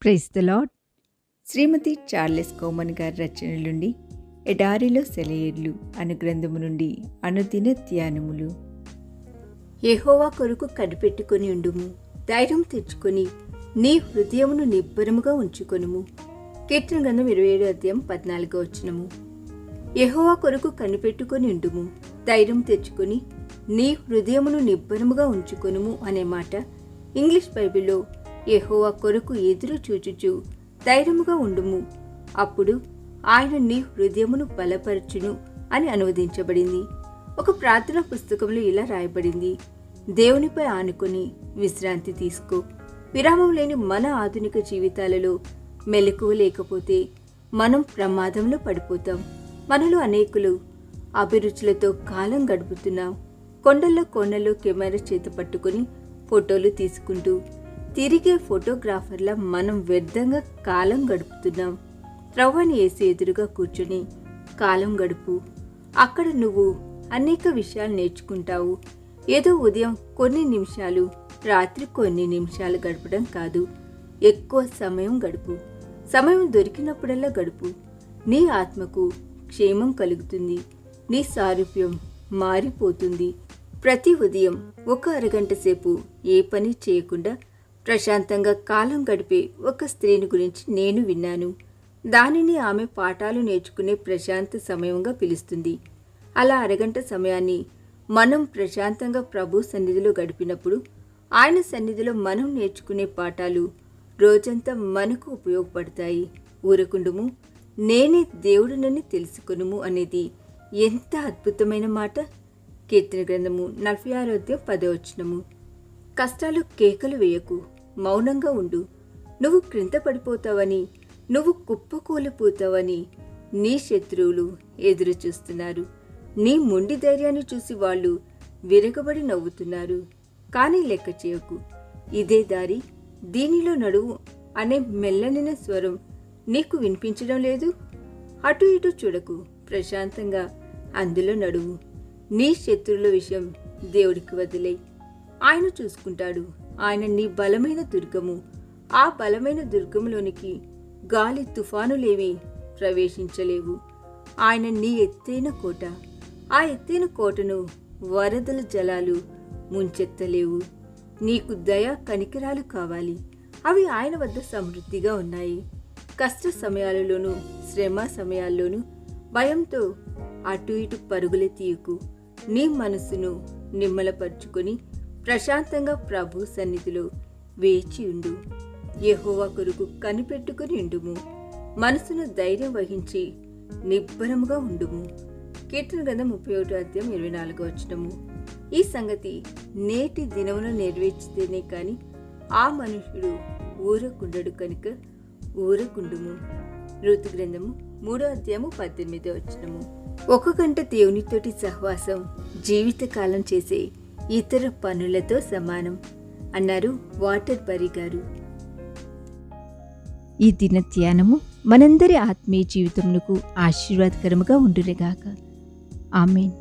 Praise the lord. Shrimati Charles Cowman గారి రచనల నుండి ఎడారిలో సెలయేర్లు అను గ్రంథము నుండి అనుదిన ధ్యానములు. యెహోవా కొరకు కనిపెట్టుకొని ఉండుము, ధైర్యం తెచ్చుకొని నీ హృదయమును నిబ్బరముగా ఉంచుకొనుము. కీర్తన గ్రంథం 27:14. యెహోవా కొరకు కనిపెట్టుకొని ఉండుము, ధైర్యం తెచ్చుకొని నీ హృదయమును నిబ్బరముగా ఉంచుకొనుము అనే మాట ఇంగ్లీష్ బైబిల్లో యెహోవా కొరకు ఎదురు చూచుచు ధైర్యముగా ఉండుము, అప్పుడు ఆయన నీ హృదయమును బలపరచును అని అనువదించబడింది. ఒక ప్రార్థనా పుస్తకంలో ఇలా రాయబడింది: దేవునిపై ఆనుకొని విశ్రాంతి తీసుకో. విరామం లేని మన ఆధునిక జీవితాలలో మెలకువ లేకపోతే మనం ప్రమాదంలో పడిపోతాం. మనలో అనేకులు అభిరుచులతో కాలం గడుపుతున్నాం. కొండల్లో కెమెరా చేత పట్టుకుని ఫోటోలు తీసుకుంటూ తిరిగే ఫోటోగ్రాఫర్లా మనం వ్యర్థంగా కాలం గడుపుతున్నాం. ప్రభువైన యేసు ఎదురుగా కూర్చుని కాలం గడుపు. అక్కడ నువ్వు అనేక విషయాలు నేర్చుకుంటావు. ఏదో ఉదయం కొన్ని నిమిషాలు, రాత్రి కొన్ని నిమిషాలు గడపడం కాదు, ఎక్కువ సమయం గడుపు. సమయం దొరికినప్పుడల్లా గడుపు. నీ ఆత్మకు క్షేమం కలుగుతుంది, నీ సారూప్యం మారిపోతుంది. ప్రతి ఉదయం ఒక అరగంట సేపు ఏ పని చేయకుండా ప్రశాంతంగా కాలం గడిపే ఒక స్త్రీని గురించి నేను విన్నాను. దానిని ఆమె పాఠాలు నేర్చుకునే ప్రశాంత సమయంగా పిలుస్తుంది. అలా అరగంట సమయాన్ని మనం ప్రశాంతంగా ప్రభు సన్నిధిలో గడిపినప్పుడు ఆయన సన్నిధిలో మనం నేర్చుకునే పాఠాలు రోజంతా మనకు ఉపయోగపడతాయి. ఊరకుండుము, నేనే దేవుడినని తెలుసుకొనుము అనేది ఎంత అద్భుతమైన మాట. కీర్తన గ్రంథము 46:10. కష్టాలు కేకలు వేయకు, మౌనంగా ఉండు. నువ్వు క్రింద పడిపోతావని, నువ్వు కుప్పకూలిపోతావని నీ శత్రువులు ఎదురు చూస్తున్నారు. నీ మొండి ధైర్యాన్ని చూసి వాళ్ళు విరగబడి నవ్వుతున్నారు. కానీ లెక్క చేయకు, ఇదే దారి, దీనిలో నడువు అనే మెల్లనిన స్వరం నీకు వినిపించడం లేదు. అటు ఇటు చూడకు, ప్రశాంతంగా అందులో నడువు. నీ శత్రువుల విషయం దేవుడికి వదిలేయ్, ఆయన చూసుకుంటాడు. ఆయన నీ బలమైన దుర్గము. ఆ బలమైన దుర్గంలోనికి గాలి తుఫానులేవి ప్రవేశించలేవు. ఆయన నీ ఎత్తైన కోట. ఆ ఎత్తైన కోటను వరదల జలాలు ముంచెత్తలేవు. నీకు దయ కనికరాలు కావాలి, అవి ఆయన వద్ద సమృద్ధిగా ఉన్నాయి. కష్ట సమయాలలోనూ శ్రమ సమయాల్లోనూ భయంతో అటు ఇటు పరుగులే తీయకు. నీ మనసును నిమ్మలపరుచుకొని ప్రశాంతంగా ప్రభు సన్నిధిలో వేచి ఉండు. యెహోవా కొరకు కనిపెట్టుకుని ఉండుము, మనసును ధైర్యం వహించి నిబ్బరముగా ఉండుము. కీర్తన గ్రంథం 31:24. ఈ సంగతి నేటి దినమున నెరవేర్చితేనే కాని ఆ మనుషుడు ఊరకుండడు కనుక ఊరకుండుము. ఋతు గ్రంథము 3:18. 1 గంట దేవునితోటి సహవాసం జీవితకాలం చేసే ఇతర పనులతో సమానం అన్నారు వాటర్బరీ గారు. ఈ దిన ధ్యానము మనందరి ఆత్మీయ జీవితమునకు ఆశీర్వాదకరముగా ఉండునుగాక. ఆమేన్.